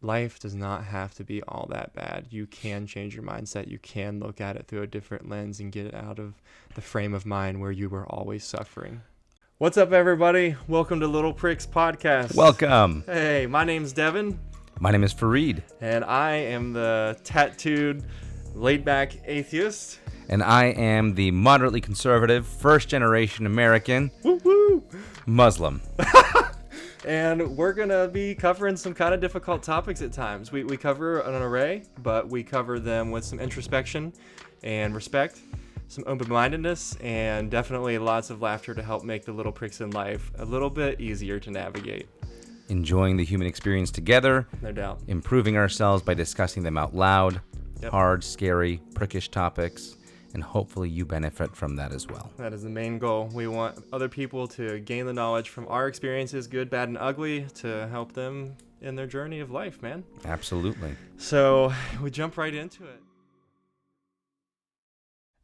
life does not have to be all that bad. You can change your mindset. You can look at it through a different lens and get it out of the frame of mind where you were always suffering. What's up, everybody? Welcome to Little Pricks Podcast. Welcome. Hey, my name's Devon. My name is Fareed. And I am the tattooed, laid-back atheist. And I am the moderately conservative, first-generation American Woo-woo! Muslim. And we're going to be covering some kind of difficult topics at times. We cover an array, but we cover them with some introspection and respect, some open-mindedness, and definitely lots of laughter to help make the little pricks in life a little bit easier to navigate. Enjoying the human experience together. No doubt. Improving ourselves by discussing them out loud. Yep. Hard, scary, prickish topics. And hopefully you benefit from that as well. That is the main goal. We want other people to gain the knowledge from our experiences, good, bad, and ugly, to help them in their journey of life, man. Absolutely. So we jump right into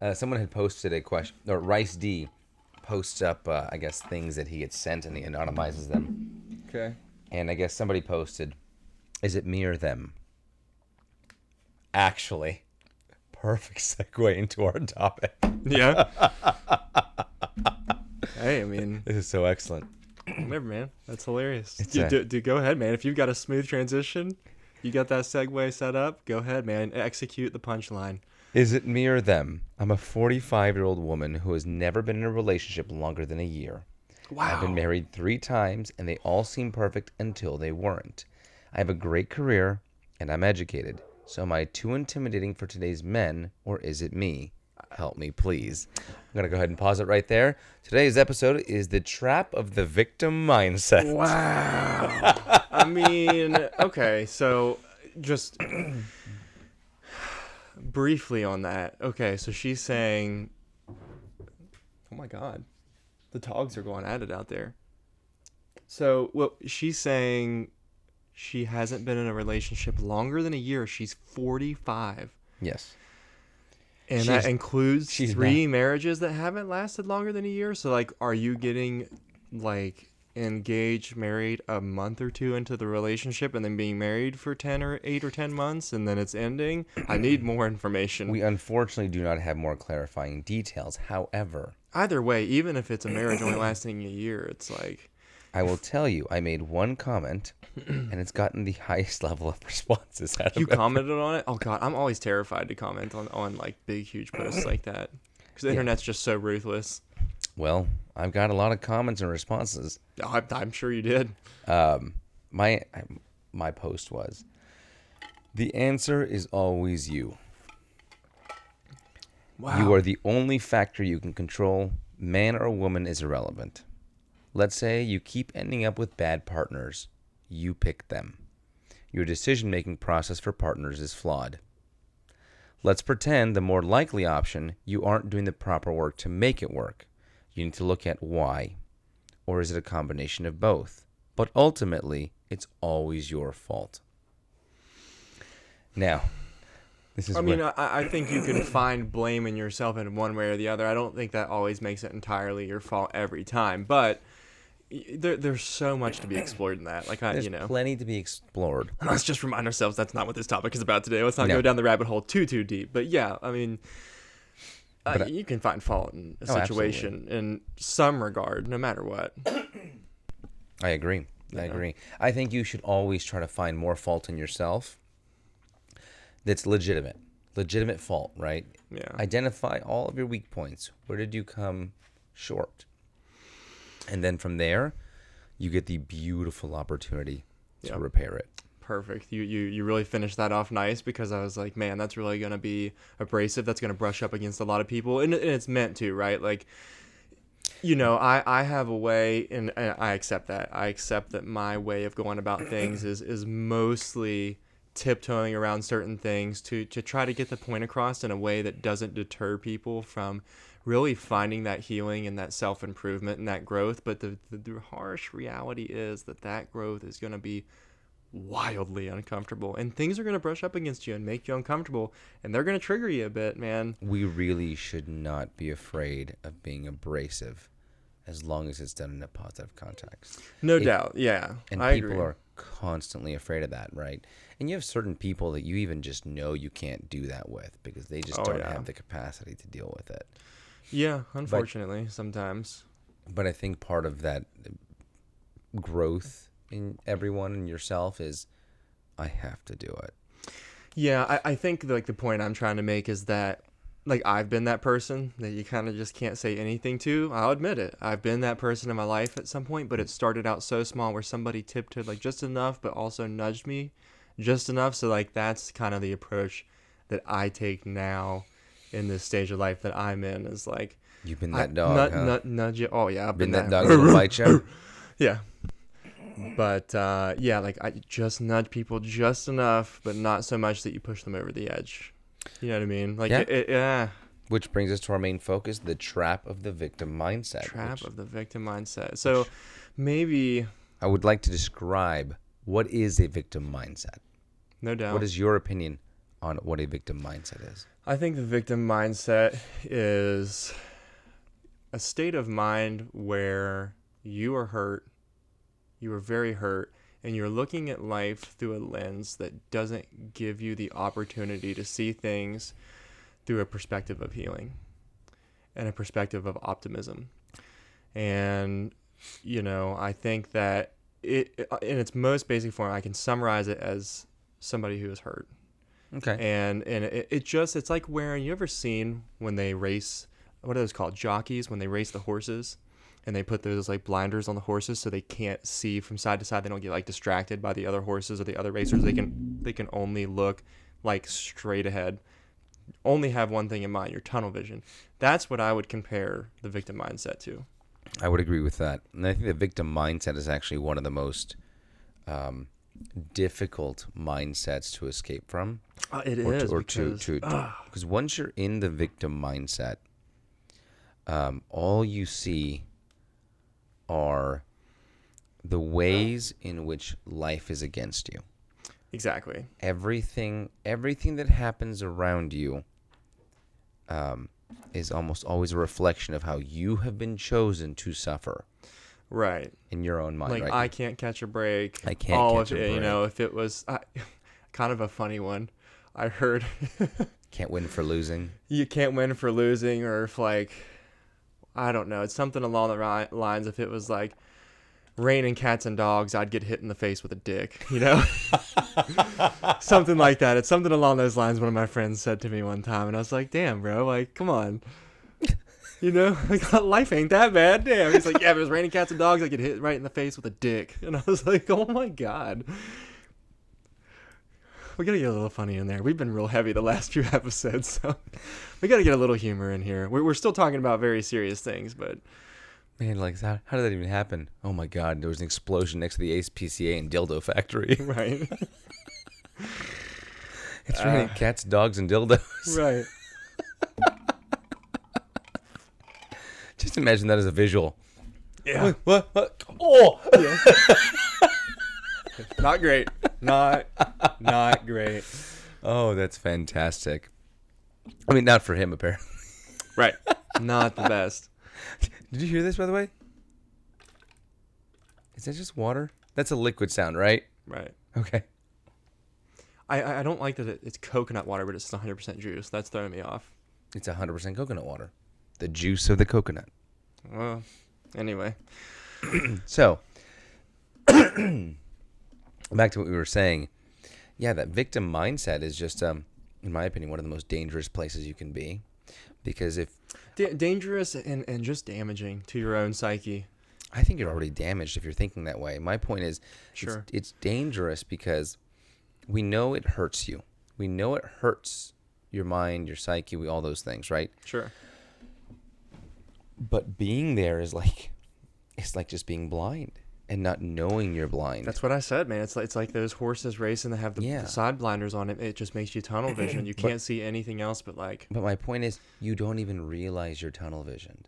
it. Someone had posted a question, or Rice D posts up, I guess, things that he gets sent and he anonymizes them. Okay. And I guess somebody posted, is it me or them? Actually, perfect segue into our topic. Yeah. Hey, I mean, This is so excellent. whatever, man. That's hilarious. It's Go ahead, man. If you've got a smooth transition, you got that segue set up, go ahead, man. Execute the punchline. Is it me or them? I'm a 45-year-old woman who has never been in a relationship longer than a year. Wow. I've been married 3 times, and they all seem perfect until they weren't. I have a great career, and I'm educated. So am I too intimidating for today's men, or is it me? Help me, please. I'm going to go ahead and pause it right there. Today's episode is the trap of the victim mindset. Wow. I mean, okay, so just briefly on that. Okay, so she's saying, oh my God, the dogs are going at it out there. So, well, she's saying she hasn't been in a relationship longer than a year. She's 45. Yes. And that includes she's 3 marriages that haven't lasted longer than a year. So, like, are you getting, like, engaged, married a month or 2 into the relationship and then being married for 8 or 10 months and then it's ending? I need more information. We unfortunately do not have more clarifying details. However, Either way, even if it's a marriage only lasting a year, it's like... I will tell you, I made one comment, and it's gotten the highest level of responses out of You it. commented on it? Oh, God, I'm always terrified to comment on like, big, huge posts like that. Because the internet's just so ruthless. Well, I've got a lot of comments and responses. Oh, I'm sure you did. My post was, the answer is always you. Wow. You are the only factor you can control. Man or woman is irrelevant. Let's say you keep ending up with bad partners. You picked them. Your decision-making process for partners is flawed. Let's pretend the more likely option, you aren't doing the proper work to make it work. You need to look at why. Or is it a combination of both? But ultimately, it's always your fault. Now, this is I think you can find blame in yourself in one way or the other. I don't think that always makes it entirely your fault every time, but there's so much to be explored in that. Like, there's plenty to be explored. Let's just remind ourselves that's not what this topic is about today. Let's not go down the rabbit hole too deep. But yeah, I mean, you can find fault in a situation in some regard, no matter what. I agree. I agree. I think you should always try to find more fault in yourself that's legitimate fault, right? Yeah. Identify all of your weak points. Where did you come short? And then from there, you get the beautiful opportunity to repair it. Perfect. You really finished that off nice, because I was like, man, that's really going to be abrasive. That's going to brush up against a lot of people. And it's meant to, right? Like, you know, I have a way, and I accept that. I accept that my way of going about things is mostly tiptoeing around certain things to try to get the point across in a way that doesn't deter people from really finding that healing and that self-improvement and that growth. But the harsh reality is that growth is going to be wildly uncomfortable, and things are going to brush up against you and make you uncomfortable, and they're going to trigger you a bit, man. We really should not be afraid of being abrasive as long as it's done in a positive context. No doubt. Yeah. And I people agree. are constantly afraid of that, right? And you have certain people that you even just know you can't do that with because they just don't have the capacity to deal with it. Yeah, unfortunately, sometimes. But I think part of that growth in everyone and yourself is, I have to do it. Yeah, I think like the point I'm trying to make is that like I've been that person that you kind of just can't say anything to. I'll admit it. I've been that person in my life at some point, but it started out so small where somebody tiptoed like just enough, but also nudged me just enough. So like that's kind of the approach that I take now in this stage of life that I'm in, is like, you've been that dog, huh? Nudge you. Oh yeah, I've been that dog that'll bite you. Yeah. But yeah, like I just nudge people just enough, but not so much that you push them over the edge. You know what I mean? Like, yeah. Which brings us to our main focus, the trap of the victim mindset. Of the victim mindset. So maybe I would like to describe what is a victim mindset. No doubt. What is your opinion on what a victim mindset is? I think the victim mindset is a state of mind where you are hurt, you are very hurt, and you're looking at life through a lens that doesn't give you the opportunity to see things through a perspective of healing and a perspective of optimism. And, you know, I think that it in its most basic form, I can summarize it as somebody who is hurt. Okay. And it's like wearing, you ever seen when they race, what are those called? Jockeys, when they race the horses? And they put those like blinders on the horses so they can't see from side to side. They don't get like distracted by the other horses or the other racers. They can only look like straight ahead. Only have one thing in mind, your tunnel vision. That's what I would compare the victim mindset to. I would agree with that. And I think the victim mindset is actually one of the most difficult mindsets to escape from. Because once you're in the victim mindset, all you see are the ways in which life is against you. Exactly. Everything that happens around you is almost always a reflection of how you have been chosen to suffer. Right. In your own mind, like, right? I can't catch a break. I can't catch a break. You know, if it was kind of a funny one, I heard. Can't win for losing. You can't win for losing, or if like, I don't know, it's something along the lines. If it was like raining cats and dogs, I'd get hit in the face with a dick, you know? Something like that. It's something along those lines one of my friends said to me one time, and I was like, damn, bro, like, come on. You know, like, life ain't that bad. Damn. He's like, yeah, if it was raining cats and dogs, I'd get hit right in the face with a dick. And I was like, oh my God. We got to get a little funny in there. We've been real heavy the last few episodes, so we got to get a little humor in here. We're still talking about very serious things, but... Man, like, how did that even happen? Oh my God, there was an explosion next to the ASPCA and dildo factory. Right. It's raining cats, dogs, and dildos. Right. Just imagine that as a visual. Yeah. What? Oh! Yeah. Not great. Not great. Oh, that's fantastic. I mean, not for him, apparently. Right. Not the best. Did you hear this, by the way? Is that just water? That's a liquid sound, right? Right. Okay. I don't like that it's coconut water, but it's 100% juice. That's throwing me off. It's 100% coconut water. The juice of the coconut. Well, anyway. So, back to what we were saying. Yeah, that victim mindset is just, in my opinion, one of the most dangerous places you can be. Because if... dangerous and just damaging to your own psyche. I think you're already damaged if you're thinking that way. My point is, sure, it's dangerous because we know it hurts you. We know it hurts your mind, your psyche, all those things, right? Sure. But being there is like, it's like just being blind and not knowing you're blind. That's what I said, man. It's like those horses racing that have the side blinders on it. It just makes you tunnel vision. You can't see anything else but like... But my point is, you don't even realize you're tunnel visioned.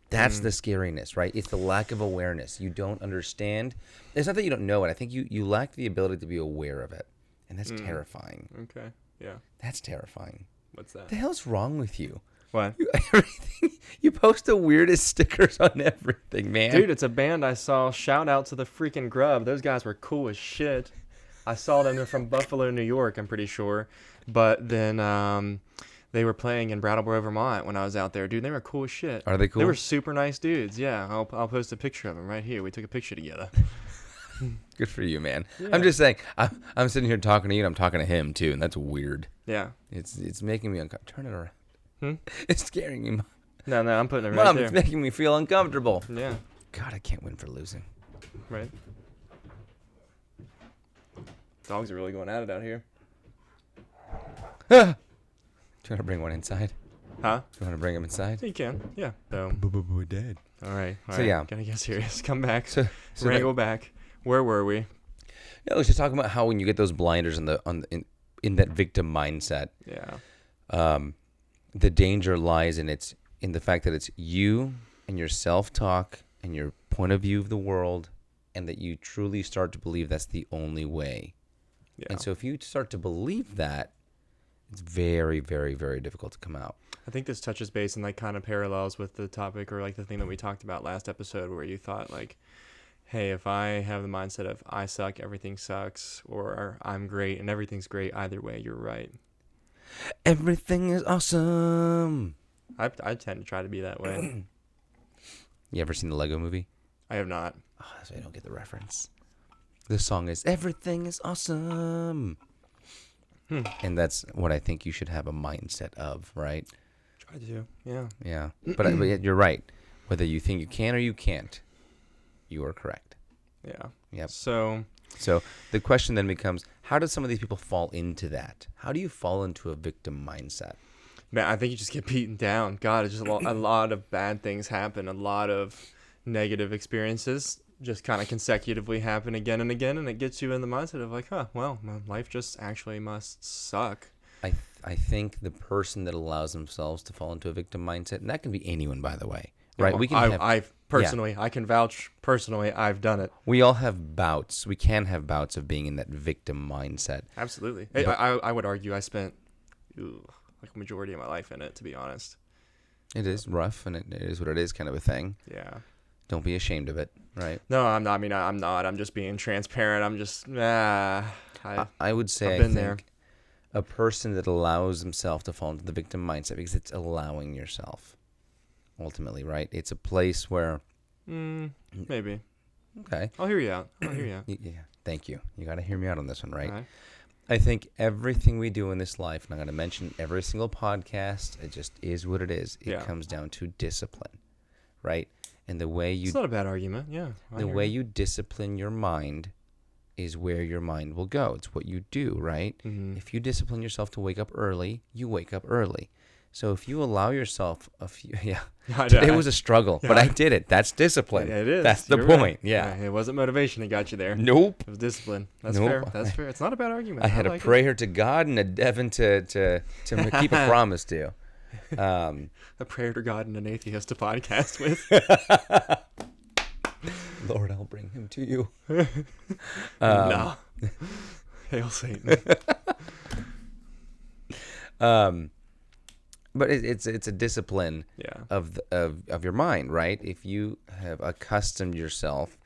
That's the scariness, right? It's the lack of awareness. You don't understand. It's not that you don't know it. I think you lack the ability to be aware of it. And that's terrifying. Okay, yeah. That's terrifying. What's that? The hell's wrong with you? What? You post the weirdest stickers on everything, man. Dude, it's a band I saw. Shout out to the freaking Grub. Those guys were cool as shit. I saw them. They're from Buffalo, New York, I'm pretty sure. But then they were playing in Brattleboro, Vermont when I was out there. Dude, they were cool as shit. Are they cool? They were super nice dudes. Yeah, I'll post a picture of them right here. We took a picture together. Good for you, man. Yeah. I'm just saying, I'm sitting here talking to you, and I'm talking to him, too, and that's weird. Yeah. It's making me uncomfortable. Turn it around. Hmm? It's scaring me. No, I'm putting it right Mom, there. it's making me feel uncomfortable. Yeah. God, I can't win for losing. Right. Dogs are really going at it out here. Do you want to bring one inside? Huh? Do you want to bring him inside? You can. Yeah. So. Dead. All right. So, yeah. Gotta get serious. Come back. So We're gonna go back. Where were we? Yeah, let's just talk about how when you get those blinders in that victim mindset, Yeah. the danger lies in the fact that it's you and your self-talk and your point of view of the world, and that you truly start to believe that's the only way. Yeah. And so if you start to believe that, it's very, very, very difficult to come out. I think this touches base and like kind of parallels with the topic or like the thing that we talked about last episode where you thought like, hey, if I have the mindset of I suck, everything sucks, or I'm great and everything's great, either way, you're right. Everything is awesome. I tend to try to be that way. You ever seen the Lego movie? I have not. Oh, that's why I don't get the reference. The song is Everything is Awesome. And that's what I think you should have a mindset of, right? Try to, yeah. Yeah. But you're right. Whether you think you can or you can't, you are correct. Yeah. Yep. So the question then becomes, how do some of these people fall into that? How do you fall into a victim mindset? man, I think you just get beaten down. God, it's just a lot of bad things happen. A lot of negative experiences just kind of consecutively happen again and again, and it gets you in the mindset of like, well, my life just actually must suck. I think the person that allows themselves to fall into a victim mindset, and that can be anyone, by the way, right? Well, I can vouch personally, I've done it. We all have bouts. We can have bouts of being in that victim mindset. Absolutely. Hey, I would argue I spent like a majority of my life in it, to be honest. It is rough, and it is what it is, kind of a thing. Yeah. Don't be ashamed of it, right? No, I'm not. I mean, I'm not. I'm just being transparent. I'm just, I would say, I've been there. A person that allows himself to fall into the victim mindset, because it's allowing yourself, ultimately, right? It's a place where... maybe. Okay. I'll hear you out. Yeah, thank you. You got to hear me out on this one, right? All right. I think everything we do in this life, and I'm going to mention every single podcast, it just is what it is. It comes down to discipline, right? And the way you... It's not a bad argument, yeah. The way you discipline your mind is where your mind will go. It's what you do, right? Mm-hmm. If you discipline yourself to wake up early, you wake up early. So if you allow yourself a few... Yeah. Today was a struggle, but I did it. That's discipline. Yeah, it is. That's the You're point. right. Yeah. It wasn't motivation that got you there. Nope. It was discipline. That's Nope. fair. That's fair. It's not a bad argument. I had a prayer to God and a Devon to keep a promise to. A prayer to God and an atheist to podcast with. Lord, I'll bring him to you. No. Hail Satan. But it's a discipline of your mind, right? If you have accustomed yourself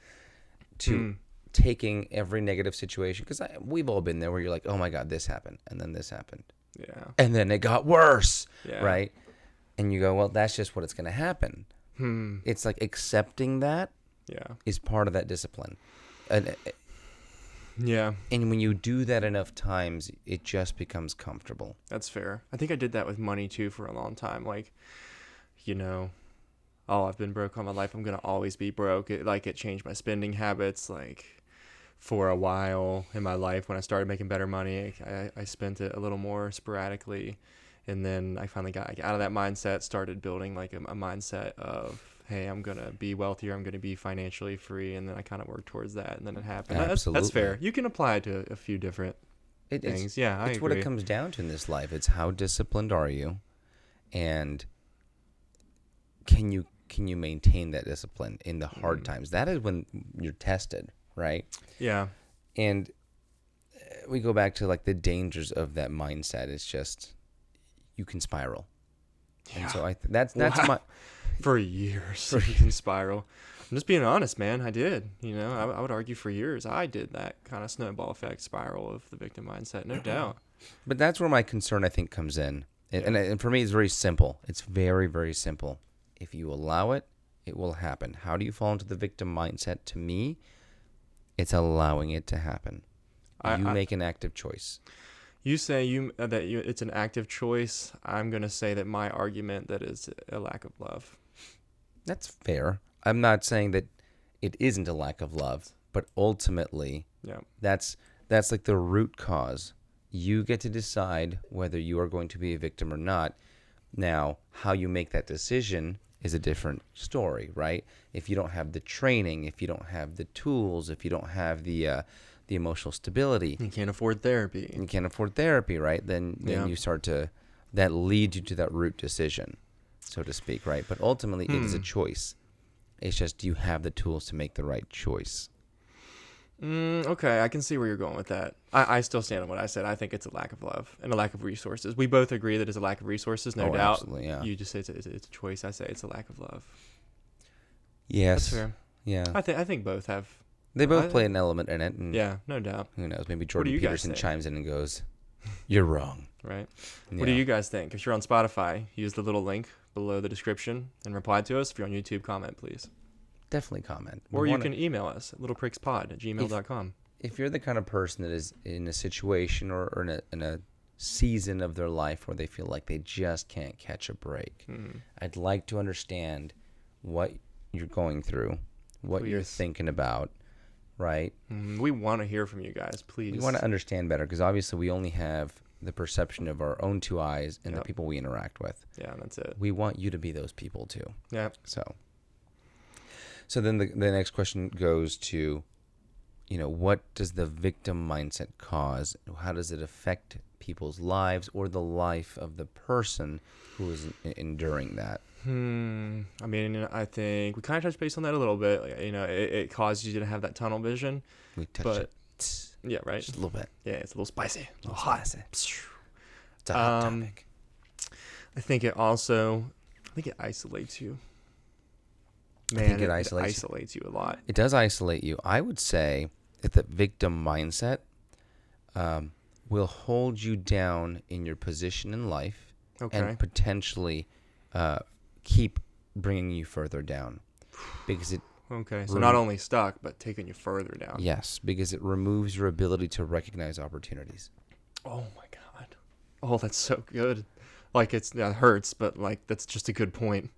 to taking every negative situation, because we've all been there where you're like, oh my God, this happened, and then this happened. Yeah. And then it got worse, right? And you go, well, that's just what it's going to happen. It's like accepting that is part of that discipline. And when you do that enough times, it just becomes comfortable. That's fair. I think I did that with money too for a long time. Like, I've been broke all my life. I'm going to always be broke. It changed my spending habits. Like, for a while in my life when I started making better money, I spent it a little more sporadically. And then I finally got out of that mindset, started building like a mindset of, hey, I'm going to be wealthier. I'm going to be financially free. And then I kind of worked towards that. And then it happened. Absolutely. That's fair. You can apply it to a few different things. I agree. It's what it comes down to in this life. It's how disciplined are you? And can you maintain that discipline in the hard times? That is when you're tested, right? Yeah. And we go back to like the dangers of that mindset. It's just, you can spiral. And so that's Wow. my For years, you can spiral. I'm just being honest, man. I did. I would argue for years I did that kind of snowball effect spiral of the victim mindset, no doubt. But that's where my concern, I think, comes in. And for me, it's very simple. It's very, very simple. If you allow it, it will happen. How do you fall into the victim mindset? To me, it's allowing it to happen. You make an active choice. You say it's an active choice. I'm going to say that my argument that is a lack of love. That's fair. I'm not saying that it isn't a lack of love, but ultimately, that's like the root cause. You get to decide whether you are going to be a victim or not. Now, how you make that decision is a different story, right? If you don't have the training, if you don't have the tools, if you don't have the emotional stability, you can't afford therapy. Right? Then you start to, that leads you to that root decision, so to speak, right? But ultimately, it is a choice. It's just, do you have the tools to make the right choice? Okay, I can see where you're going with that. I still stand on what I said. I think it's a lack of love and a lack of resources. We both agree that it's a lack of resources, no doubt. Absolutely, yeah. You just say it's a choice. I say it's a lack of love. Yes. That's fair. Yeah. I think both have. They both play an element in it. And yeah, no doubt. Who knows? Maybe Jordan Peterson chimes in and goes, "You're wrong." Right. Yeah. What do you guys think? If you're on Spotify, use the little link below the description and reply to us. If you're on YouTube, comment, please. Definitely comment. Or you can email us at littleprickspod@gmail.com. If you're the kind of person that is in a situation or in a season of their life where they feel like they just can't catch a break, I'd like to understand what you're going through, what you're thinking about, right? We want to hear from you guys, please. We want to understand better, because obviously we only have the perception of our own two eyes and the people we interact with. Yeah, that's it. We want you to be those people too. Yeah. So then the next question goes to, what does the victim mindset cause? How does it affect people's lives or the life of the person who is enduring that? I mean, I think we kind of touched base on that a little bit. It causes you to have that tunnel vision. We touched it. Yeah, right. Just a little bit. Yeah, it's a little spicy. A little hot. It's a hot topic. I think it isolates you. Man, I think it isolates you a lot. It does isolate you. I would say that the victim mindset will hold you down in your position in life and potentially keep bringing you further down, because it. Okay, so not only stuck, but taking you further down. Yes, because it removes your ability to recognize opportunities. Oh my God. Oh, that's so good. Like, it hurts, but that's just a good point.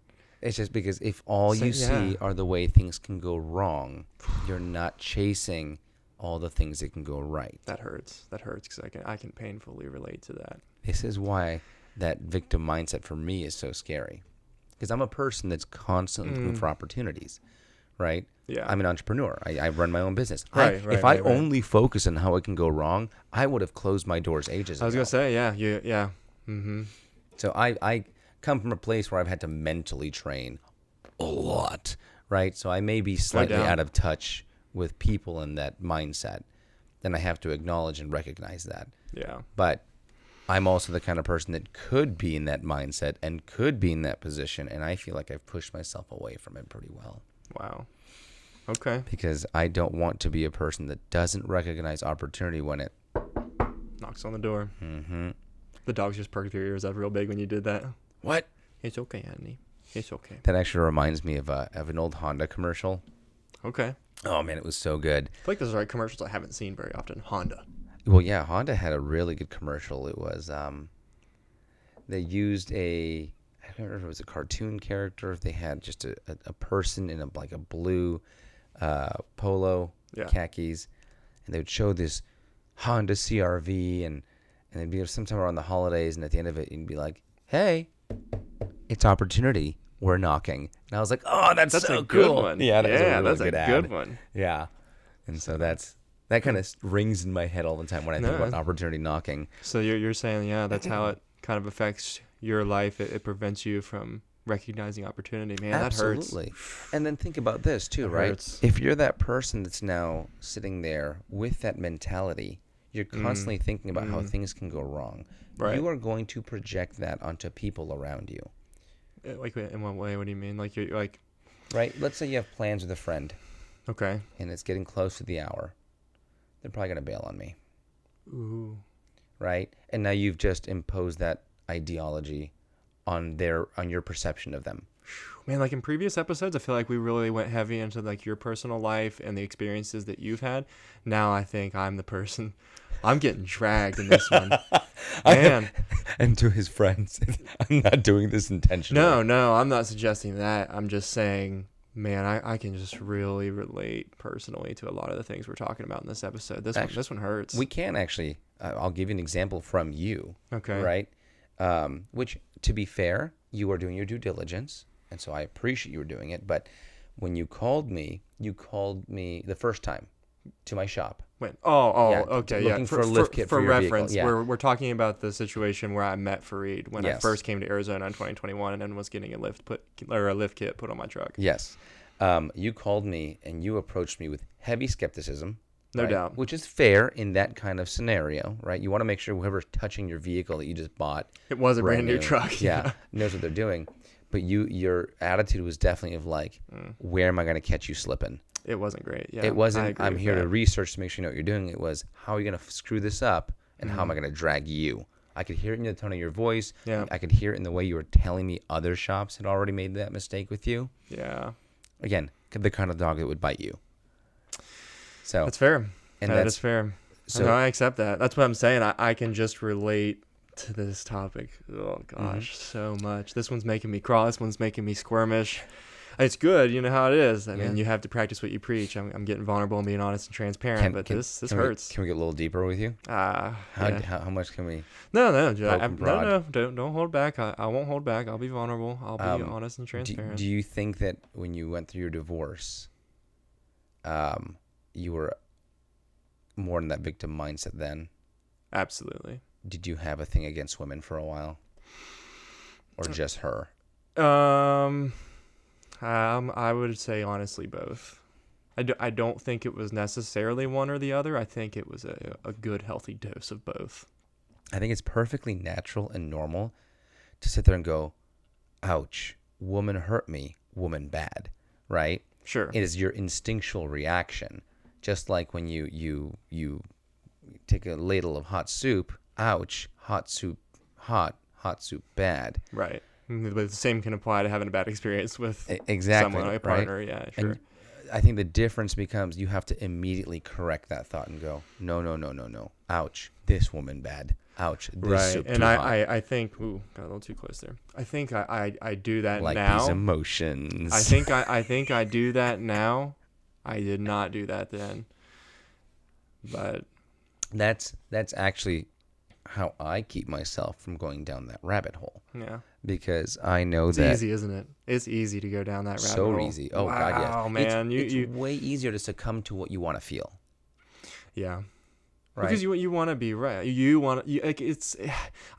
It's just because if all you see are the way things can go wrong, you're not chasing all the things that can go right. That hurts. That hurts, because I can painfully relate to that. This is why that victim mindset for me is so scary, because I'm a person that's constantly looking for opportunities. Right? Yeah. I'm an entrepreneur. I run my own business. If I only focus on how it can go wrong, I would have closed my doors ages ago. I was going to say, yeah. Mm-hmm. So I come from a place where I've had to mentally train a lot, right? So I may be slightly out of touch with people in that mindset. Then I have to acknowledge and recognize that. Yeah. But I'm also the kind of person that could be in that mindset and could be in that position, and I feel like I've pushed myself away from it pretty well. Wow. Okay. Because I don't want to be a person that doesn't recognize opportunity when it knocks on the door. Mm-hmm. The dogs just perked their ears up real big when you did that. What? It's okay, Anthony. It's okay. That actually reminds me of an old Honda commercial. Okay. Oh, man, it was so good. I feel like those are commercials I haven't seen very often. Honda. Well, yeah, Honda had a really good commercial. It was, they used I don't remember if it was a cartoon character, if they had just a person in a blue polo, khakis, and they would show this Honda CRV, and it'd be sometime around the holidays, and at the end of it, you'd be like, "Hey, it's opportunity. We're knocking." And I was like, "Oh, that's so a cool." Good one. Yeah, that's a good one. Yeah, and so that kind of rings in my head all the time when I think about opportunity knocking. So you're saying, that's how it kind of affects your life. It prevents you from recognizing opportunity. Man, Absolutely. That hurts. And then think about this too, right? Hurts. If you're that person that's now sitting there with that mentality, you're constantly thinking about how things can go wrong. Right. You are going to project that onto people around you. Like, in what way? What do you mean? Like, you're like, Right? Let's say you have plans with a friend okay. and it's getting close to the hour. They're probably going to bail on me. Ooh. Right? And now you've just imposed that ideology on your perception of them. Man, like in previous episodes, I feel like we really went heavy into like your personal life and the experiences that you've had. Now I think I'm the person. I'm getting dragged in this one. Man. And to his friends, I'm not doing this intentionally. No, I'm not suggesting that. I'm just saying, man, I can just really relate personally to a lot of the things we're talking about in this episode. This one hurts. We can actually. I'll give you an example from you. Okay. Right? Which, to be fair, you are doing your due diligence, and so I appreciate you were doing it. But when you called me the first time to my shop. When? Yeah, Okay, looking for a lift kit for your reference, vehicle. Yeah. we're talking about the situation where I met Fareed when I Yes. first came to Arizona in 2021 and was getting a lift kit put on my truck. Yes. You called me and you approached me with heavy skepticism. No right? doubt. Which is fair in that kind of scenario, right? You want to make sure whoever's touching your vehicle that you just bought, It was a brand new truck. yeah, knows what they're doing. But your attitude was definitely of like, where am I going to catch you slipping? It wasn't great. Yeah. It I wasn't, agree I'm with here that. to research to make sure you know what you're doing. It was, how are you going to screw this up and how am I going to drag you? I could hear it in the tone of your voice. Yeah. I could hear it in the way you were telling me other shops had already made that mistake with you. Yeah. Again, the kind of dog that would bite you. So That's fair. And That is fair. so- No, I accept that. That's what I'm saying. I can just relate to this topic. Oh, gosh, so much. This one's making me crawl. This one's making me squirmish. It's good. You know how it is. I mean, you have to practice what you preach. I'm getting vulnerable and being honest and transparent, but this hurts. Can we get a little deeper with you? Yeah. How much can we? No, don't hold back. I won't hold back. I'll be vulnerable. I'll be honest and transparent. Do you think that when you went through your divorce, you were more in that victim mindset then? Absolutely. Did you have a thing against women for a while? Or just her? I would say honestly both. I don't think it was necessarily one or the other. I think it was a good, healthy dose of both. I think it's perfectly natural and normal to sit there and go, ouch, woman hurt me, woman bad, right? Sure. It is your instinctual reaction. Just like when you take a ladle of hot soup, ouch, hot soup hot soup bad. Right. But the same can apply to having a bad experience with Exactly, someone, a partner. Right? Yeah, sure. And I think the difference becomes you have to immediately correct that thought and go, no. Ouch, this woman bad. Ouch, this soup and too hot. I think, got a little too close there. I think I do that like now. these emotions. I think I do that now. I did not do that then. But that's actually how I keep myself from going down that rabbit hole. Yeah. Because I know it's that easy, isn't it? It's easy to go down that rabbit so hole. easy. Oh wow, God, yes. Oh man, it's way easier to succumb to what you want to feel. Yeah. Right. Because you want to be right. It's.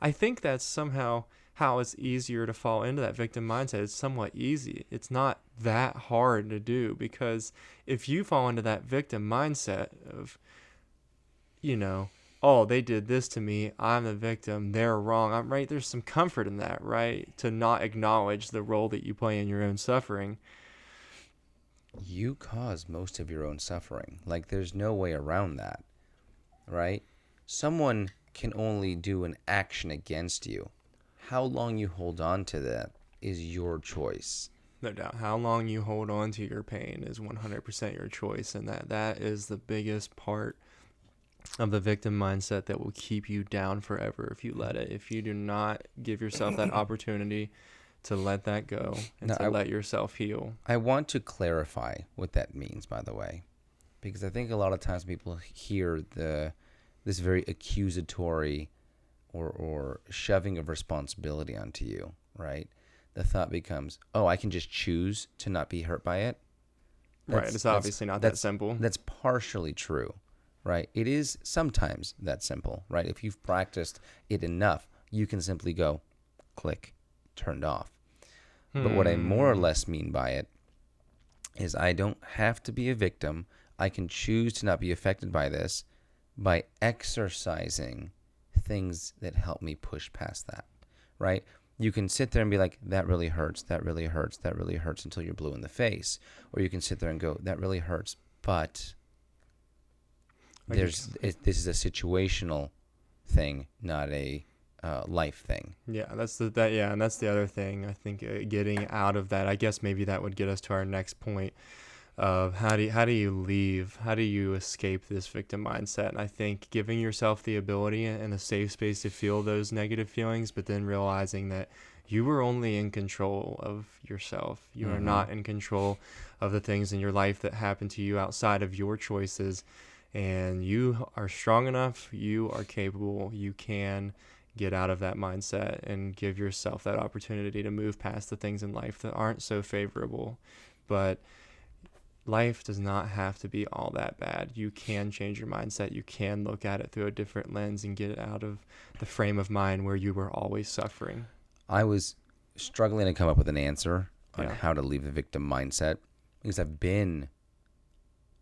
I think that's somehow how it's easier to fall into that victim mindset. It's somewhat easy. It's not that hard to do, because if you fall into that victim mindset of, oh, they did this to me, I'm the victim, they're wrong, I'm right, there's some comfort in that, right? To not acknowledge the role that you play in your own suffering. You cause most of your own suffering. Like, there's no way around that, right? Someone can only do an action against you. How long you hold on to that is your choice. No doubt. How long you hold on to your pain is 100% your choice, and that is the biggest part of the victim mindset that will keep you down forever if you let it. If you do not give yourself that opportunity to let that go and let yourself heal. I want to clarify what that means, by the way, because I think a lot of times people hear this very accusatory or shoving of responsibility onto you, right? The thought becomes, oh, I can just choose to not be hurt by it. Right. It's obviously not that simple. That's partially true, right? It is sometimes that simple, right? If you've practiced it enough, you can simply go, click, turned off. But what I more or less mean by it is I don't have to be a victim. I can choose to not be affected by this by exercising things that help me push past that, right? You can sit there and be like, that really hurts, that really hurts, that really hurts until you're blue in the face. Or you can sit there and go, that really hurts, but this is a situational thing, not a life thing. Yeah, and that's the other thing. I think getting out of that, I guess maybe that would get us to our next point of how do you escape this victim mindset. And I think giving yourself the ability and a safe space to feel those negative feelings, but then realizing that you are only in control of yourself. You are not in control of the things in your life that happen to you outside of your choices. And you are strong enough, you are capable, you can get out of that mindset and give yourself that opportunity to move past the things in life that aren't so favorable. But life does not have to be all that bad. You can change your mindset. You can look at it through a different lens and get out of the frame of mind where you were always suffering. I was struggling to come up with an answer on how to leave the victim mindset because I've been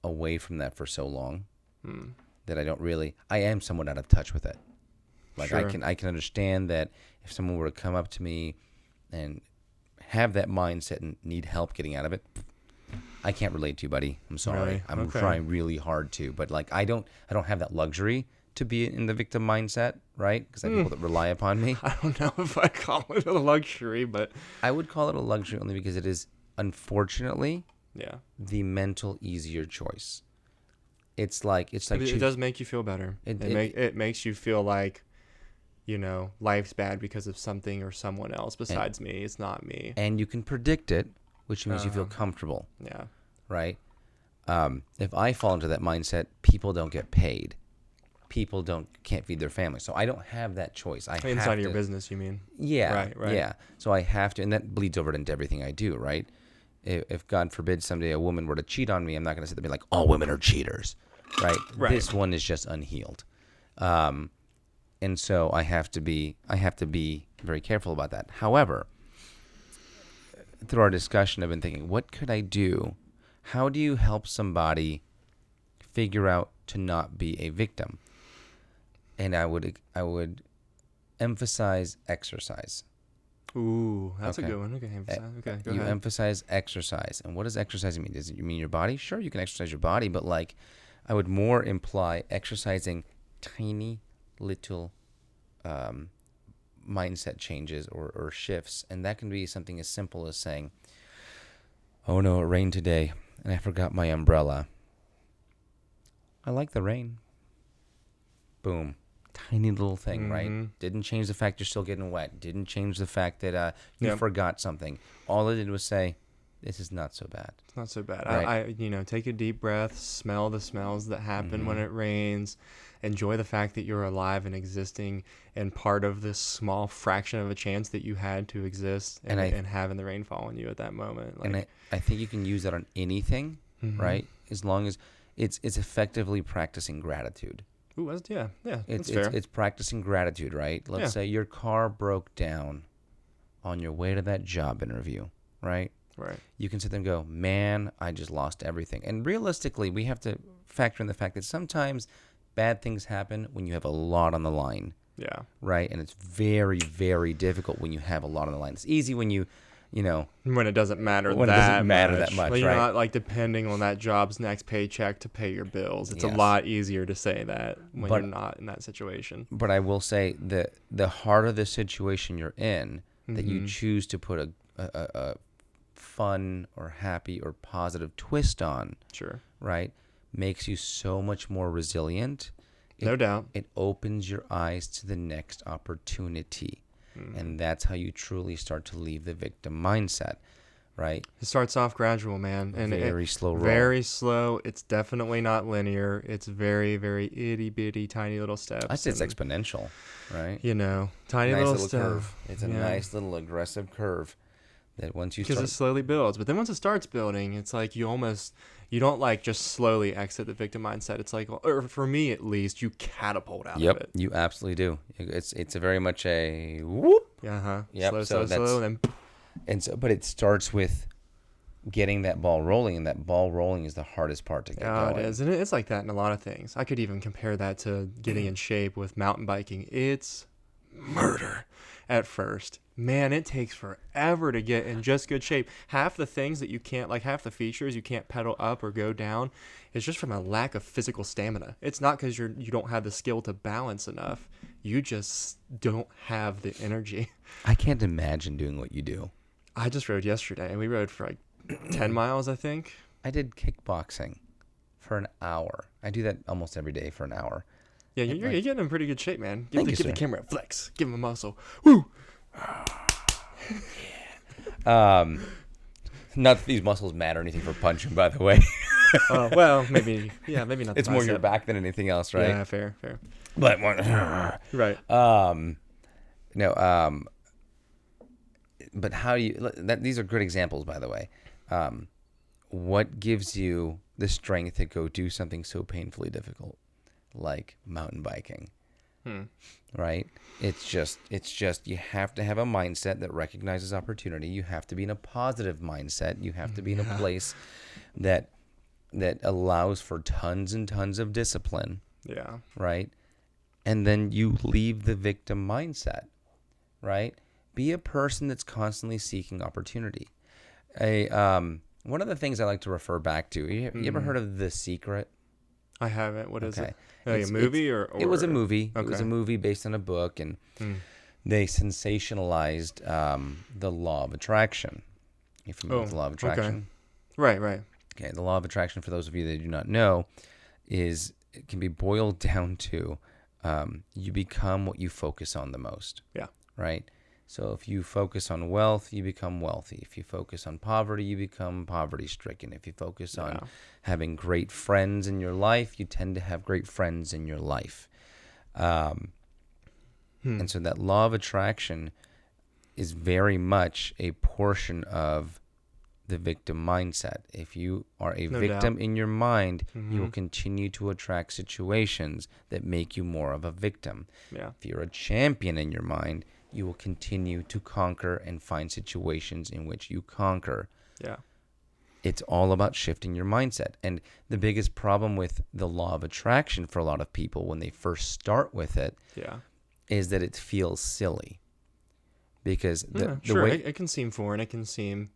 away from that for so long that I am somewhat out of touch with it. Like sure. I can understand that if someone were to come up to me and have that mindset and need help getting out of it, I can't relate to you, buddy. I'm sorry. Really? I'm trying really hard to, but like I don't have that luxury to be in the victim mindset, right? Because I have people that rely upon me. I don't know if I call it a luxury, but I would call it a luxury only because it is unfortunately yeah, the mental easier choice. It does make you feel better. It makes you feel like, you know, life's bad because of something or someone else besides me. It's not me. And you can predict it, which means you feel comfortable. Yeah. Right? If I fall into that mindset, people don't get paid. People can't feed their family. So I don't have that choice. Inside of your business, you mean? Yeah. Right. Yeah. So I have to, and that bleeds over into everything I do, right? If God forbid someday a woman were to cheat on me, I'm not going to sit there and be like, all women are cheaters, right? This one is just unhealed. And so I have to be very careful about that. However, through our discussion, I've been thinking, what could I do? How do you help somebody figure out to not be a victim? And I would emphasize exercise. Ooh, that's a good one. Okay, emphasize. Okay, go ahead. You emphasize exercise. And what does exercising mean? Does it mean your body? Sure, you can exercise your body, but like I would more imply exercising tiny little mindset changes or shifts. And that can be something as simple as saying, oh no, it rained today and I forgot my umbrella. I like the rain. Boom. Tiny little thing, right? Didn't change the fact you're still getting wet. Didn't change the fact that you forgot something. All it did was say, this is not so bad. It's not so bad. Right? I take a deep breath, smell the smells that happen when it rains, enjoy the fact that you're alive and existing and part of this small fraction of a chance that you had to exist and having the rain fall on you at that moment. Like, and I think you can use that on anything, right? As long as it's effectively practicing gratitude. Ooh, that's It's fair. It's practicing gratitude, right? Let's say your car broke down on your way to that job interview, right? Right. You can sit there and go, man, I just lost everything. And realistically, we have to factor in the fact that sometimes bad things happen when you have a lot on the line. Yeah. Right? And it's very, very difficult when you have a lot on the line. It's easy when when it doesn't matter that much. Like, you're not like depending on that job's next paycheck to pay your bills. It's a lot easier to say that when you're not in that situation. But I will say that the harder the situation you're in, that you choose to put a fun or happy or positive twist on, sure, right, makes you so much more resilient. No doubt. It opens your eyes to the next opportunity. And that's how you truly start to leave the victim mindset, right? It starts off gradual, man. And very slow roll. Very slow. It's definitely not linear. It's very, very itty-bitty, tiny little steps. I say it's exponential, right? Tiny nice little curve. It's a nice little aggressive curve that once you start... Because it slowly builds. But then once it starts building, it's like you don't like just slowly exit the victim mindset. It's like, or for me at least, you catapult out of it. Yep, you absolutely do. It's a very much a whoop. Yep. Slow, and then... But it starts with getting that ball rolling, and that ball rolling is the hardest part to get going. It is. And it's like that in a lot of things. I could even compare that to getting in shape with mountain biking. It's murder. at first. Man, it takes forever to get in just good shape. Half the things that you can't, like half the features you can't pedal up or go down is just from a lack of physical stamina. It's not because you don't have the skill to balance enough. You just don't have the energy. I can't imagine doing what you do. I just rode yesterday, and we rode for like 10 miles, I think. I did kickboxing for an hour. I do that almost every day for an hour. Yeah, you're getting in pretty good shape, man. Give the camera a flex. Give him a muscle. Woo! Not that these muscles matter anything for punching, by the way. Well, maybe not. It's more your back than anything else, right? Yeah, fair. But Right. No. But how do you? These are good examples, by the way. What gives you the strength to go do something so painfully difficult, like mountain biking? Right? It's just you have to have a mindset that recognizes opportunity. You have to be in a positive mindset. You have to be in a place that allows for tons and tons of discipline. Yeah. Right? And then you leave the victim mindset. Right? Be a person that's constantly seeking opportunity. One of the things I like to refer back to, you ever heard of The Secret? I haven't. What is Okay. it? Like a movie or? It was a movie. Okay. It was a movie based on a book, and they sensationalized the law of attraction. You familiar with the law of attraction? Okay. Right. Okay. The law of attraction, for those of you that do not know, it can be boiled down to you become what you focus on the most. Yeah. Right? So if you focus on wealth, you become wealthy. If you focus on poverty, you become poverty-stricken. If you focus on having great friends in your life, you tend to have great friends in your life. And so that law of attraction is very much a portion of the victim mindset. If you are a victim in your mind, you will continue to attract situations that make you more of a victim. Yeah. If you're a champion in your mind, you will continue to conquer and find situations in which you conquer. Yeah. It's all about shifting your mindset. And the biggest problem with the law of attraction for a lot of people when they first start with it is that it feels silly. Because the way it can seem foreign. It can seem...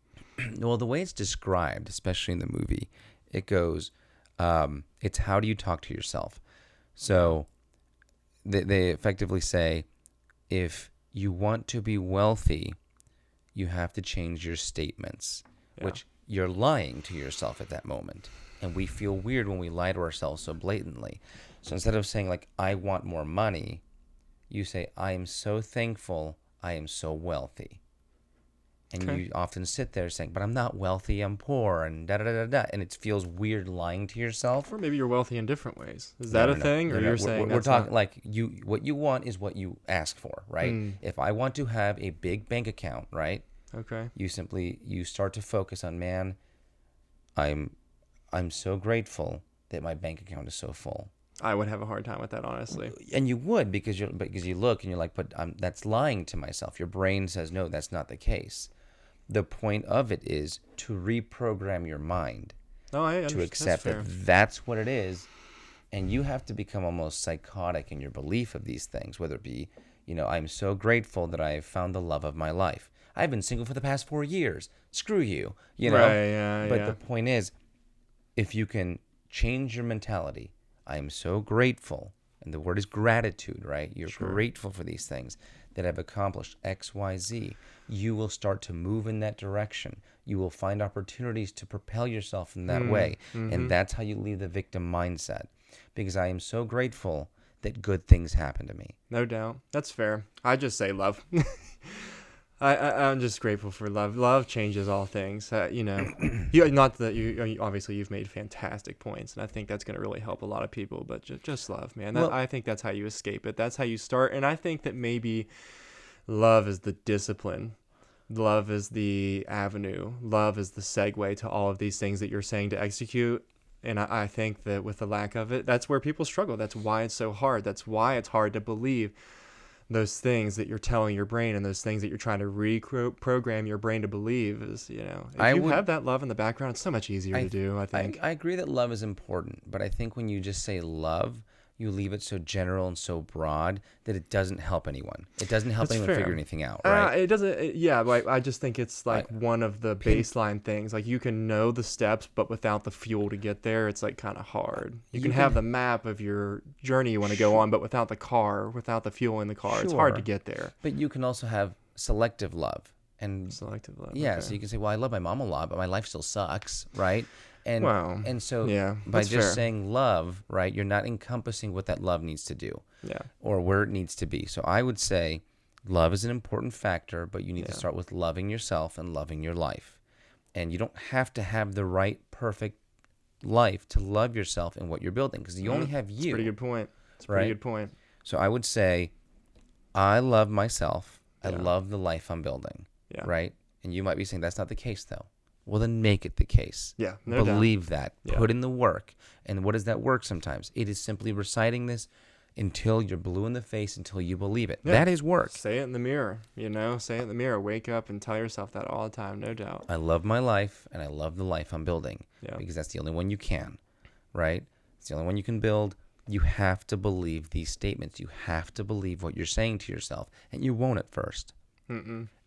Well, the way it's described, especially in the movie, it goes, it's how do you talk to yourself? So they effectively say, if you want to be wealthy, you have to change your statements, which you're lying to yourself at that moment. And we feel weird when we lie to ourselves so blatantly. So instead of saying, like, I want more money, you say, I am so thankful I am so wealthy. And you often sit there saying, but I'm not wealthy, I'm poor, and da-da-da-da-da. And it feels weird lying to yourself. Or maybe you're wealthy in different ways. Is that a thing? Or you're saying we're talking like what you want is what you ask for, right? If I want to have a big bank account, right? Okay. You start to focus on, man, I'm so grateful that my bank account is so full. I would have a hard time with that, honestly. And you would because you look and you're like, but that's lying to myself. Your brain says, no, that's not the case. The point of it is to reprogram your mind to accept that that's what it is. And you have to become almost psychotic in your belief of these things, whether it be, I'm so grateful that I found the love of my life. I've been single for the past 4 years. Screw you, Right, But the point is, if you can change your mentality, I am so grateful, and the word is gratitude, right? You're grateful for these things that I've accomplished X, Y, Z. You will start to move in that direction. You will find opportunities to propel yourself in that way. And that's how you leave the victim mindset. Because I am so grateful that good things happen to me. No doubt. That's fair. I just say love. I'm just grateful for love. Love changes all things. Not that you obviously you've made fantastic points, and I think that's going to really help a lot of people. But just love, man. I think that's how you escape it. That's how you start. And I think that maybe love is the discipline. Love is the avenue. Love is the segue to all of these things that you're saying to execute. And I think that with the lack of it, that's where people struggle. That's why it's so hard. That's why it's hard to believe those things that you're telling your brain and those things that you're trying to reprogram your brain to believe is, if you have that love in the background, it's so much easier to do, I think. I agree that love is important, but I think when you just say love, you leave it so general and so broad that it doesn't help anyone. It doesn't help That's anyone fair. figure anything out, right? It doesn't. Yeah, like I just think it's like one of the baseline things. Like you can know the steps, but without the fuel to get there, it's like kind of hard. You can have the map of your journey you want to go on, but without the car, without the fuel in the car, it's hard to get there. But you can also have selective love. And Selective love. yeah, okay. so you can say, well, I love my mom a lot, but my life still sucks, right? And and so yeah, by that's just fair. saying love, right, you're not encompassing what that love needs to do. Yeah. Or where it needs to be. So I would say love is an important factor, but you need to start with loving yourself and loving your life. And you don't have to have the right, perfect life to love yourself and what you're building, because you only have you. That's a pretty good point. It's a pretty good point. So I would say I love myself. I love the life I'm building. Yeah. Right? And you might be saying that's not the case, though. Well, then make it the case. Yeah, no doubt. Believe that. Yeah. Put in the work. And what is that work sometimes? It is simply reciting this until you're blue in the face, until you believe it. Yeah. That is work. Say it in the mirror, Say it in the mirror. Wake up and tell yourself that all the time, no doubt. I love my life, and I love the life I'm building. Yeah. Because that's the only one you can, right? It's the only one you can build. You have to believe these statements. You have to believe what you're saying to yourself. And you won't at first.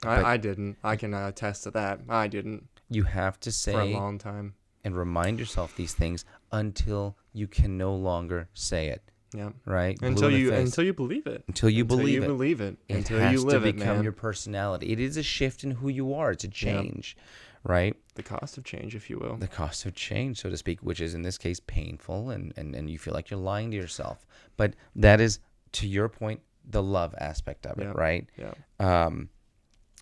I didn't. I can attest to that. I didn't. You have to say for a long time and remind yourself these things until you can no longer say it. Yeah. Right. Until you believe it. Until you believe it. It until has you live to it, become man. your personality. It is a shift in who you are. It's a change, right? The cost of change, if you will. The cost of change, so to speak, which is in this case painful, and you feel like you're lying to yourself. But that is, to your point, the love aspect of it, right? Yeah.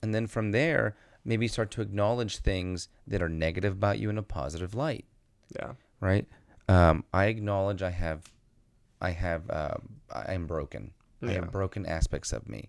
And then from there, maybe start to acknowledge things that are negative about you in a positive light. Yeah. Right. I acknowledge I am broken. Yeah. I have broken aspects of me.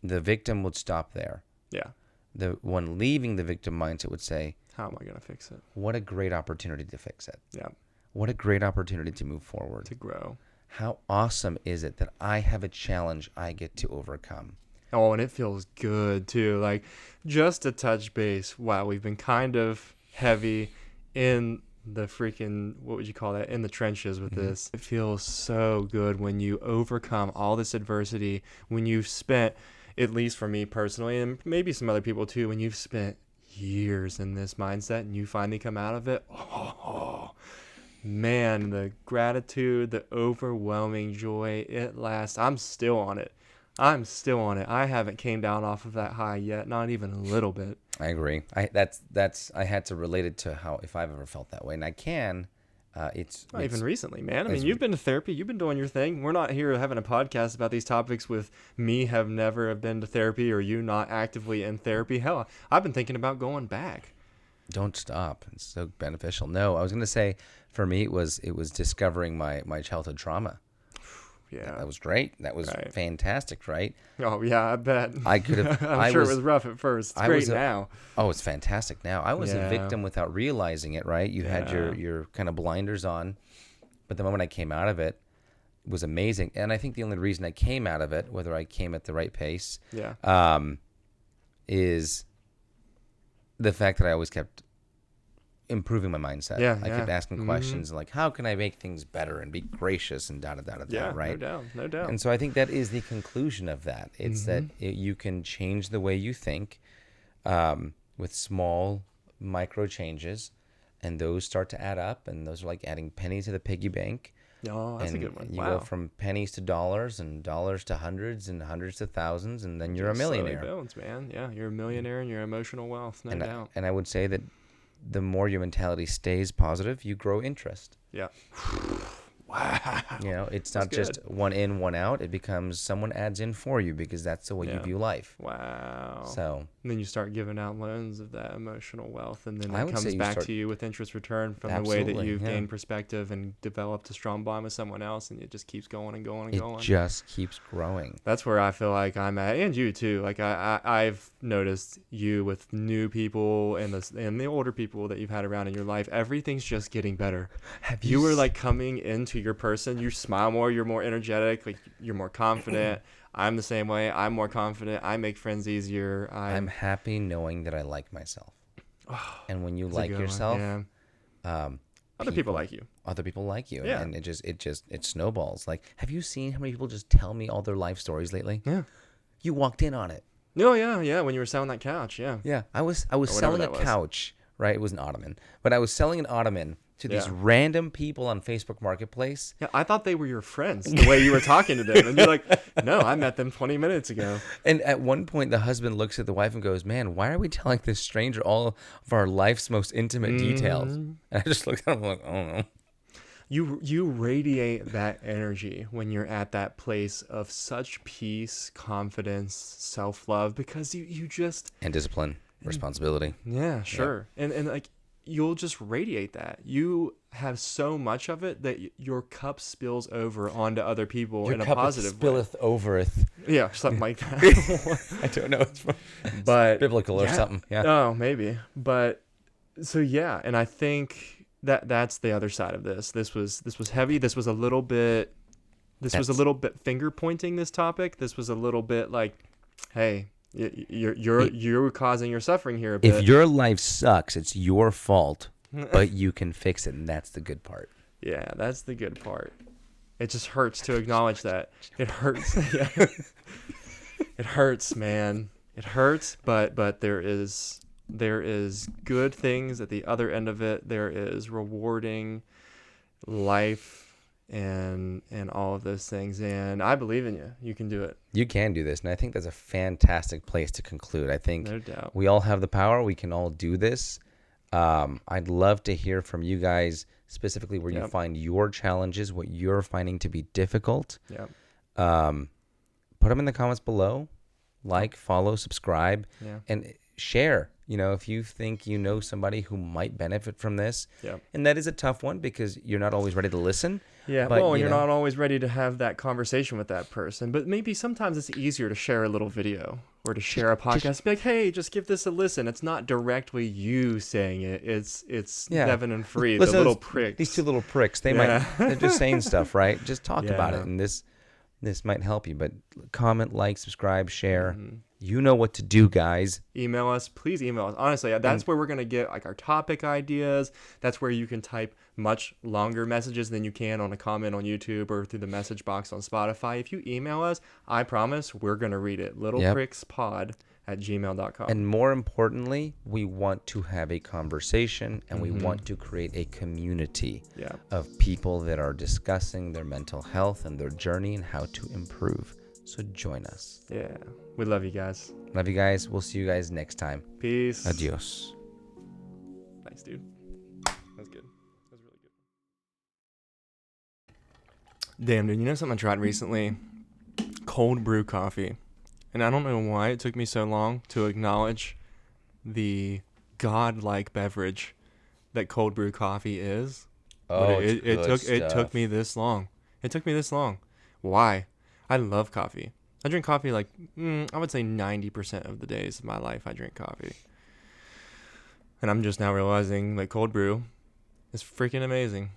The victim would stop there. Yeah. The one leaving the victim mindset would say, how am I going to fix it? What a great opportunity to fix it. Yeah. What a great opportunity to move forward. To grow. How awesome is it that I have a challenge I get to overcome? Oh, and it feels good too. Like, just to touch base, wow, we've been kind of heavy in the freaking, what would you call that, in the trenches with this. It feels so good when you overcome all this adversity, when you've spent, at least for me personally, and maybe some other people too, when you've spent years in this mindset and you finally come out of it. Oh, man, the gratitude, the overwhelming joy, it lasts. I'm still on it. I haven't came down off of that high yet, not even a little bit. I agree. I had to relate it to how, if I've ever felt that way, and I can. It's even recently, man. I mean, you've been to therapy, you've been doing your thing. We're not here having a podcast about these topics with me have never have been to therapy or you not actively in therapy. Hell, I've been thinking about going back. Don't stop. It's so beneficial. No, I was going to say, for me, it was discovering my childhood trauma. Yeah, that was great. That was fantastic, right? Oh yeah, I bet. I could have. I'm sure it was rough at first. It's great now. Oh, it's fantastic now. I was a victim without realizing it. Right? You had your kind of blinders on, but the moment I came out of it was amazing. And I think the only reason I came out of it, whether I came at the right pace, is the fact that I always kept improving my mindset. I kept asking questions like, how can I make things better and be gracious and right? No doubt. And so I think that is the conclusion of that. It's that you can change the way you think with small micro changes, and those start to add up, and those are like adding pennies to the piggy bank. Oh, that's a good one. You go from pennies to dollars, and dollars to hundreds, and hundreds to thousands, and then you're a millionaire. Builds, man. Yeah, you're a millionaire in your emotional wealth, no doubt. And I would say that the more your mentality stays positive, you grow interest. Yeah. Wow. It's not just one in, one out. It becomes someone adds in for you because that's the way you view life. Wow. So and then you start giving out loans of that emotional wealth, and then that comes back to you with interest return from the way that you've gained perspective and developed a strong bond with someone else, and it just keeps going and going and going. It just keeps growing. That's where I feel like I'm at, and you too. Like I've noticed you with new people and the older people that you've had around in your life. Everything's just getting better. You were like coming into your person. You smile more. You're more energetic. Like you're more confident. I'm the same way. I'm more confident. I make friends easier. I'm happy knowing that I like myself. And when you like yourself, Other people like you. Other people like you. Yeah. And it snowballs. Like, have you seen how many people just tell me all their life stories lately? Yeah. You walked in on it. Oh, yeah. When you were selling that couch. Yeah. Yeah. I was selling a couch, right? It was an ottoman. But I was selling an ottoman to these random people on Facebook Marketplace. Yeah, I thought they were your friends, the way you were talking to them. And you're like, no, I met them 20 minutes ago. And at one point, the husband looks at the wife and goes, man, why are we telling this stranger all of our life's most intimate details? And I just looked at him like, I don't know. You radiate that energy when you're at that place of such peace, confidence, self-love, because you just... And discipline, responsibility. Yeah, sure. Yeah. And like, you'll just radiate that. You have so much of it that your cup spills over onto other people in a positive way. Your cup spilleth overeth. Yeah, something like that. I don't know. But biblical or something. Yeah. Oh, maybe. But so yeah, and I think that's the other side of this. This was heavy. This was a little bit finger pointing, this topic. This was a little bit like, hey, you're causing your suffering here a bit. If your life sucks, it's your fault, but you can fix it, and that's the good part. Yeah, that's the good part. It just hurts to acknowledge that. It hurts. Yeah. It hurts, man. It hurts, but there is good things at the other end of it. There is rewarding life and all of those things, and I believe in you. You can do it. You can do this, and I think that's a fantastic place to conclude. I think no doubt we all have the power. We can all do this. I'd love to hear from you guys specifically where you find your challenges, what you're finding to be difficult. Yeah. Put them in the comments below. Like, follow, subscribe, and share. You know, if you think you know somebody who might benefit from this, and that is a tough one because you're not always ready to listen. Yeah, but, you're not always ready to have that conversation with that person. But maybe sometimes it's easier to share a little video or to share a podcast. Be like, hey, just give this a listen. It's not directly you saying it. It's Devon and Fareed, the little pricks. These two little pricks. They're just saying stuff, right? Just talk about it, and this might help you. But comment, like, subscribe, share. Mm-hmm. You know what to do, guys. Email us. Please email us. Honestly, that's where we're going to get like our topic ideas. That's where you can type much longer messages than you can on a comment on YouTube or through the message box on Spotify. If you email us, I promise we're going to read it. littleprickspod@gmail.com. And more importantly, we want to have a conversation, and we want to create a community of people that are discussing their mental health and their journey and how to improve. So join us. Yeah. We love you guys. Love you guys. We'll see you guys next time. Peace. Adios. Thanks, dude. That was good. That was really good. Damn, dude. You know something I tried recently? Cold brew coffee. And I don't know why it took me so long to acknowledge the godlike beverage that cold brew coffee is. Oh, it took me this long. It took me this long. Why? I love coffee. I drink coffee like, I would say 90% of the days of my life I drink coffee. And I'm just now realizing that cold brew is freaking amazing.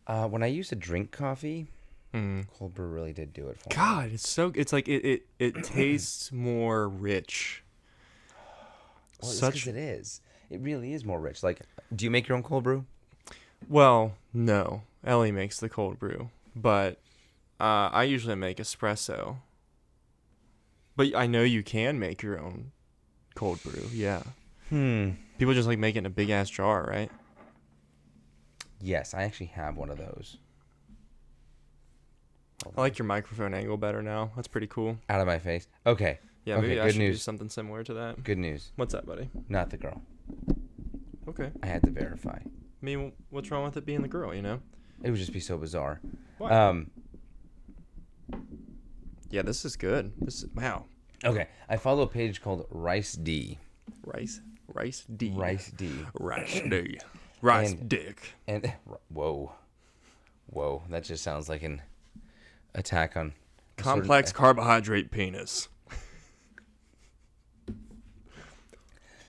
When I used to drink coffee, cold brew really did do it for me. God, it's like it tastes more rich. Well, it's 'cause it is. It really is more rich. Like, do you make your own cold brew? Well, no. Ellie makes the cold brew. But I usually make espresso. But I know you can make your own cold brew. Yeah. People just like make it in a big ass jar, right? Yes, I actually have one of those. I like your microphone angle better now. That's pretty cool. Out of my face. Okay. Yeah, maybe I should do something similar to that. Good news. What's up, buddy? Not the girl. Okay. I had to verify. I mean, what's wrong with it being the girl, you know? It would just be so bizarre. Why? Yeah, this is good. Wow. Okay, I follow a page called Rice D. Rice dick. And whoa, that just sounds like an attack on complex carbohydrate penis.